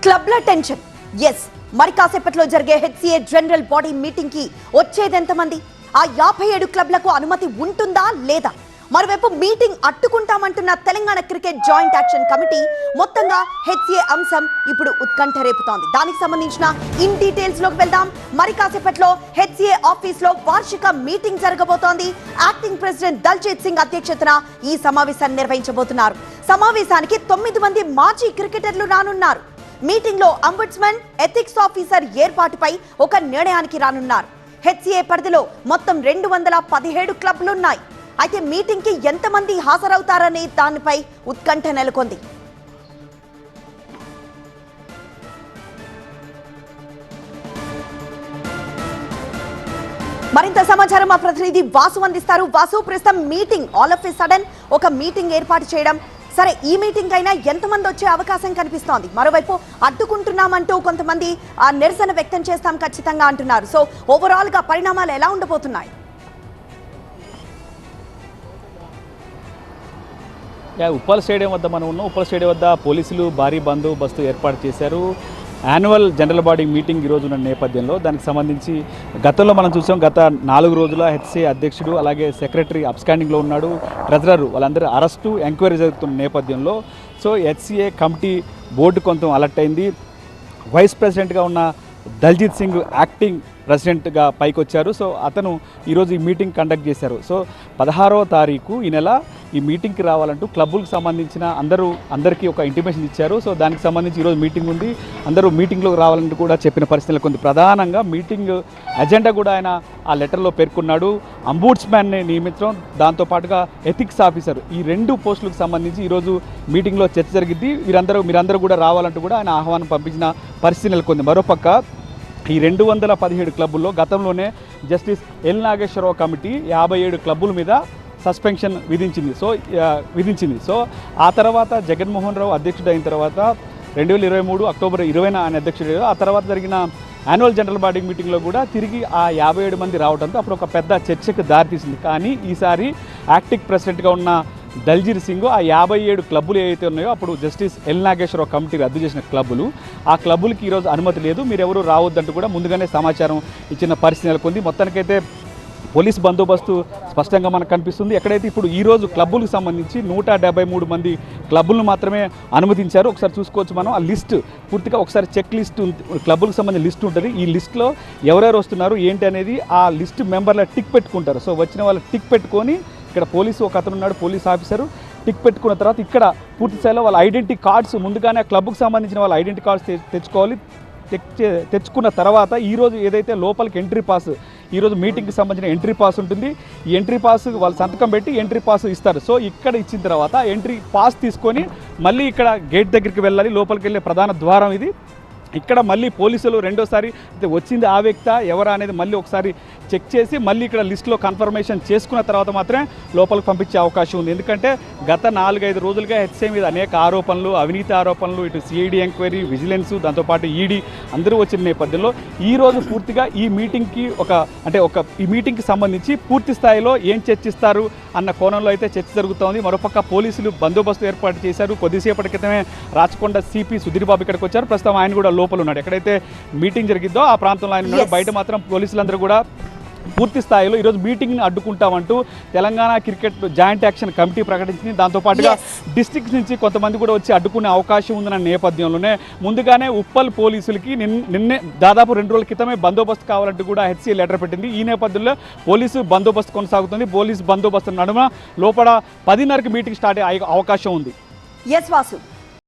క్లబ్ల tension. Yes, మరి కాసేపట్లో జరిగే హెచ్సిఏ జనరల్ బాడీ మీటింగ్ కి వచ్చేది ఎంతమంది? ఆ 57 క్లబ్లకు అనుమతి ఉంటుందా లేదా? మరోవైపు మీటింగ్ అట్టుకుంటామంటున్న Telangana cricket joint action committee మొత్తంగా హెచ్సిఏ అంశం ఇప్పుడు ఉత్కంఠ రేపుతోంది. దానికి సంబంధించిన ఇన్ డీటెయిల్స్ లోకి వెళ్దాం. మరి కాసేపట్లో హెచ్సిఏ ఆఫీస్ లో వార్షిక మీటింగ్ జరగబోతోంది. యాక్టింగ్ ప్రెసిడెంట్ దల్జీత్ సింగ్ అధ్యక్షతన ఈ సమావేశాన్ని నిర్వహించబోతున్నారు. సమావేశానికి 9 మంది మాజీ క్రికెటర్లు రానున్నారు. మీటింగ్ లో అంబుడ్స్మన్, ఎథిక్స్ ఆఫీసర్ ఏర్పాటుపై ఒక నిర్ణయానికి రానున్నారు. హెచ్సిఏ పరిధిలో మొత్తం 217 క్లబ్లున్నాయి. అయితే మీటింగ్ కి ఎంతమంది హాజరవుతారనే దానిపై ఉత్కంఠ నెలకొంది. మరింత సమాచారం మా ప్రతినిధి వాసు అందిస్తారు. వాసు, ప్రస్తుతం meeting all of a sudden ఒక మీటింగ్ ఏర్పాటు చేయడం, సరే ఈ మీటింగ్ అయినా ఎంతమంది వచ్చే అవకాశం కనిపిస్తోంది? మరోవైపు అడ్డుకుంటున్నామంటూ కొంతమంది నిరసన వ్యక్తం చేస్తాం ఖచ్చితంగా అంటున్నారు. సో ఓవరాల్ గా పరిణామాలు ఎలా ఉండబోతున్నాయి? ఉప్పల్ స్టేడియం వద్ద మనం ఉన్నాం. ఉప్పల్ స్టేడియం వద్ద పోలీసులు భారీ బందోబస్తు ఏర్పాటు చేశారు. యాన్యువల్ జనరల్ బాడీ మీటింగ్ ఈరోజు ఉన్న నేపథ్యంలో దానికి సంబంధించి గతంలో మనం చూసాం, గత 4 రోజుల హెచ్సిఏ అధ్యక్షుడు అలాగే సెక్రటరీ అబ్స్కాండింగ్లో ఉన్నాడు, ట్రెజరర్ వాళ్ళందరూ అరెస్టు, ఎంక్వైరీ జరుగుతున్న నేపథ్యంలో సో హెచ్సిఏ కమిటీ బోర్డు కొంత అలర్ట్ అయింది. వైస్ ప్రెసిడెంట్గా ఉన్న దల్జీత్ సింగ్ యాక్టింగ్ ప్రెసిడెంట్గా పైకి వచ్చారు. సో అతను ఈరోజు ఈ మీటింగ్ కండక్ట్ చేశారు. సో 16వ తారీఖు ఈ నెల ఈ మీటింగ్కి రావాలంటూ క్లబ్బులకు సంబంధించిన అందరికీ ఒక ఇంటిమేషన్ ఇచ్చారు. సో దానికి సంబంధించి ఈరోజు మీటింగ్ ఉంది. అందరూ మీటింగ్లోకి రావాలంటూ కూడా చెప్పిన పరిస్థితులు కొంత ప్రధానంగా మీటింగ్ అజెండా కూడా ఆయన ఆ లెటర్లో పేర్కొన్నాడు. అంబుడ్స్మ్యాన్ని నియమించడం, దాంతోపాటుగా ఎథిక్స్ ఆఫీసర్, ఈ 2 పోస్టులకు సంబంధించి ఈరోజు మీటింగ్లో చర్చ జరిగింది. మీరందరూ కూడా రావాలంటూ కూడా ఆయన ఆహ్వానం పంపించిన పరిస్థితి నెలకొంది. మరోపక్క ఈ 217 క్లబ్బుల్లో గతంలోనే జస్టిస్ ఎల్ నాగేశ్వరరావు కమిటీ 57 క్లబ్బుల మీద సస్పెన్షన్ విధించింది. సో ఆ తర్వాత జగన్మోహన్ రావు అధ్యక్షుడు అయిన తర్వాత 2023 అక్టోబర్ 20న ఆయన అధ్యక్షుడు. ఆ తర్వాత జరిగిన యాన్యువల్ జనరల్ బాడీ మీటింగ్లో కూడా తిరిగి ఆ 57 మంది రావడంతో అప్పుడు ఒక పెద్ద చర్చకు దారితీసింది. కానీ ఈసారి యాక్టింగ్ ప్రెసిడెంట్గా ఉన్న దల్జీత్ సింగ్ ఆ 57 క్లబ్బులు ఏవైతే ఉన్నాయో అప్పుడు జస్టిస్ ఎల్ నాగేశ్వరరావు కమిటీ రద్దు చేసిన క్లబ్బులు, ఆ క్లబ్బులకి ఈరోజు అనుమతి లేదు, మీరెవరూ రావద్దంటూ కూడా ముందుగానే సమాచారం ఇచ్చిన పరిస్థితి నెలకొంది. మొత్తానికైతే పోలీస్ బందోబస్తు స్పష్టంగా మనకు కనిపిస్తుంది. ఎక్కడైతే ఇప్పుడు ఈరోజు క్లబ్బులకు సంబంధించి 173 మంది క్లబ్బులను మాత్రమే అనుమతించారు. ఒకసారి చూసుకోవచ్చు మనం ఆ లిస్ట్ పూర్తిగా, ఒకసారి చెక్ లిస్ట్ క్లబ్బులకు సంబంధించిన లిస్ట్ ఉంటుంది. ఈ లిస్ట్లో ఎవరెవరు వస్తున్నారు ఏంటి అనేది ఆ లిస్ట్ మెంబర్ల టిక్ పెట్టుకుంటారు. సో వచ్చిన వాళ్ళు టిక్ పెట్టుకొని ఇక్కడ పోలీసు ఒక అతను ఉన్నాడు, పోలీస్ ఆఫీసరు, టిక్ పెట్టుకున్న తర్వాత ఇక్కడ పూర్తి స్థాయిలో వాళ్ళ ఐడెంటిటీ కార్డ్స్ ముందుగానే ఆ క్లబ్కు సంబంధించిన వాళ్ళ ఐడెంటిటీ కార్డ్స్ తెచ్చుకోవాలి. తెచ్చుకున్న తర్వాత ఈరోజు ఏదైతే లోపలికి ఎంట్రీ పాస్, ఈరోజు మీటింగ్కి సంబంధించిన ఎంట్రీ పాస్ ఉంటుంది. ఈ ఎంట్రీ పాస్ వాళ్ళు సంతకం పెట్టి ఎంట్రీ పాస్ ఇస్తారు. సో ఇక్కడ ఇచ్చిన తర్వాత ఎంట్రీ పాస్ తీసుకొని మళ్ళీ ఇక్కడ గేట్ దగ్గరికి వెళ్ళాలి. లోపలికి వెళ్ళే ప్రధాన ద్వారం ఇది. ఇక్కడ మళ్ళీ పోలీసులు రెండోసారి వచ్చింది ఆ వ్యక్తి ఎవరా అనేది మళ్ళీ ఒకసారి చెక్ చేసి మళ్ళీ ఇక్కడ లిస్టులో కన్ఫర్మేషన్ చేసుకున్న తర్వాత మాత్రమే లోపలికి పంపించే అవకాశం ఉంది. ఎందుకంటే గత 4-5 రోజులుగా హెచ్సిఏ మీద అనేక ఆరోపణలు, అవినీతి ఆరోపణలు, ఇటు సిఐడి ఎంక్వైరీ, విజిలెన్స్, దాంతోపాటు ఈడీ అందరూ వచ్చిన నేపథ్యంలో ఈరోజు పూర్తిగా ఈ మీటింగ్కి ఈ మీటింగ్కి సంబంధించి పూర్తి స్థాయిలో ఏం చర్చిస్తారు అన్న కోణంలో అయితే చర్చ జరుగుతోంది. మరోపక్క పోలీసులు బందోబస్తు ఏర్పాటు చేశారు. కొద్దిసేపటి క్రితమే రాచకొండ సిపి సుధీర్ బాబు ఇక్కడికి వచ్చారు. ప్రస్తుతం ఆయన కూడా లోపల ఉన్నాడు. ఎక్కడైతే మీటింగ్ జరిగిద్దో ఆ ప్రాంతంలో ఆయన ఉన్నాడు. బయట మాత్రం పోలీసులందరూ కూడా పూర్తి స్థాయిలో ఈరోజు మీటింగ్ని అడ్డుకుంటామంటూ Telangana cricket joint action committee ప్రకటించింది. దాంతోపాటుగా డిస్ట్రిక్ట్స్ నుంచి కొంతమంది కూడా వచ్చి అడ్డుకునే అవకాశం ఉందన్న నేపథ్యంలోనే ముందుగానే ఉప్పల్ పోలీసులకి నిన్నే దాదాపు 2 రోజుల క్రితమే బందోబస్తు కావాలంటూ కూడా హెచ్సిఏ లెటర్ పెట్టింది. ఈ నేపథ్యంలో పోలీసు బందోబస్తు కొనసాగుతుంది. పోలీసు బందోబస్తు నడుమ లోపల 10:30కి మీటింగ్ స్టార్ట్ అయ్యే అవకాశం ఉంది. ఎస్ వాసు.